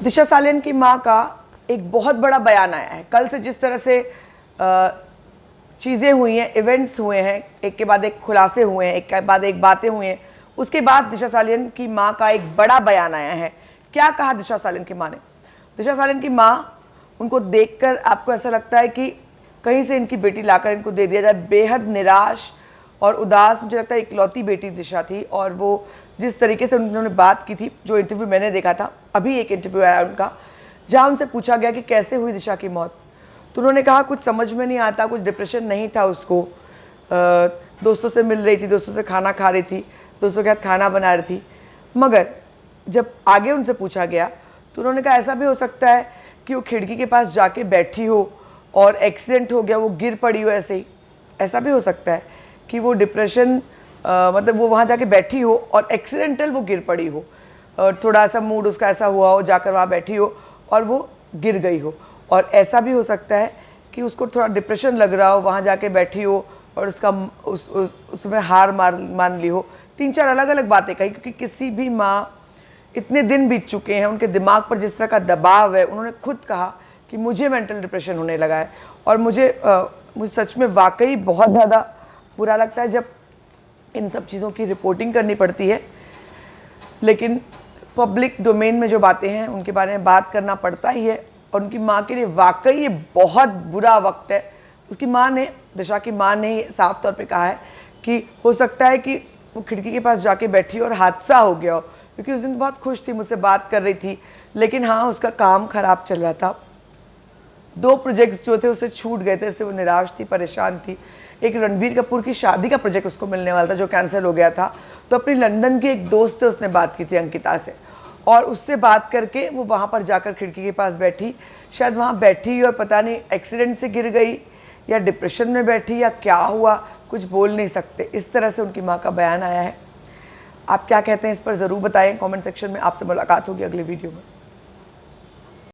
दिशा सालियन की मां का एक बहुत बड़ा बयान आया है। कल से जिस तरह से चीज़ें हुई हैं, इवेंट्स हुए हैं, एक के बाद एक खुलासे हुए हैं, एक के बाद एक बातें हुई हैं, उसके बाद दिशा सालियन की मां का एक बड़ा बयान आया है। क्या कहा दिशा सालियन की मां ने? दिशा सालियन की मां, उनको देखकर आपको ऐसा लगता है कि कहीं से इनकी बेटी लाकर इनको दे दिया जाए। बेहद निराश और उदास, मुझे लगता है इकलौती बेटी दिशा थी। और वो जिस तरीके से उन्होंने बात की थी, जो इंटरव्यू मैंने देखा था, अभी एक इंटरव्यू आया उनका जहाँ उनसे पूछा गया कि कैसे हुई दिशा की मौत, तो उन्होंने कहा कुछ समझ में नहीं आता, कुछ डिप्रेशन नहीं था उसको, दोस्तों से मिल रही थी, दोस्तों से खाना खा रही थी, दोस्तों के साथ खाना बना रही थी। मगर जब आगे उनसे पूछा गया तो उन्होंने कहा ऐसा भी हो सकता है कि वो खिड़की के पास जाके बैठी हो और एक्सीडेंट हो गया, वो गिर पड़ी हो ऐसे ही। ऐसा भी हो सकता है कि वो डिप्रेशन मतलब वो वहाँ जाके बैठी हो और एक्सीडेंटल वो गिर पड़ी हो, थोड़ा सा मूड उसका ऐसा हुआ हो, जाकर वहाँ बैठी हो और वो गिर गई हो। और ऐसा भी हो सकता है कि उसको थोड़ा डिप्रेशन लग रहा हो, वहाँ जाके बैठी हो और उसका उसमें हार मान ली हो। 3-4 अलग अलग बातें कही, क्योंकि किसी भी माँ, इतने दिन बीत चुके हैं, उनके दिमाग पर जिस तरह का दबाव है, उन्होंने खुद कहा कि मुझे मेंटल डिप्रेशन होने लगा है। और मुझे सच में वाकई बहुत ज़्यादा बुरा लगता है जब इन सब चीज़ों की रिपोर्टिंग करनी पड़ती है, लेकिन पब्लिक डोमेन में जो बातें हैं उनके बारे में बात करना पड़ता ही है। और उनकी माँ के लिए वाकई ये बहुत बुरा वक्त है। उसकी माँ ने, दिशा की माँ ने साफ तौर पे कहा है कि हो सकता है कि वो खिड़की के पास जाके बैठी और हादसा हो गया हो, क्योंकि उस दिन बहुत खुश थी, मुझसे बात कर रही थी, लेकिन हाँ उसका काम खराब चल रहा था। 2 प्रोजेक्ट्स जो थे उससे छूट गए थे, इससे वो निराश थी, परेशान थी। एक रणबीर कपूर की शादी का प्रोजेक्ट उसको मिलने वाला था जो कैंसिल हो गया था। तो अपनी लंदन की एक दोस्त से उसने बात की थी, अंकिता से, और उससे बात करके वो वहाँ पर जाकर खिड़की के पास बैठी। शायद वहाँ बैठी और पता नहीं एक्सीडेंट से गिर गई या डिप्रेशन में बैठी या क्या हुआ, कुछ बोल नहीं सकते। इस तरह से उनकी माँ का बयान आया है। आप क्या कहते हैं इस पर ज़रूर बताएं कमेंट सेक्शन में। आपसे मुलाकात होगी अगले वीडियो में।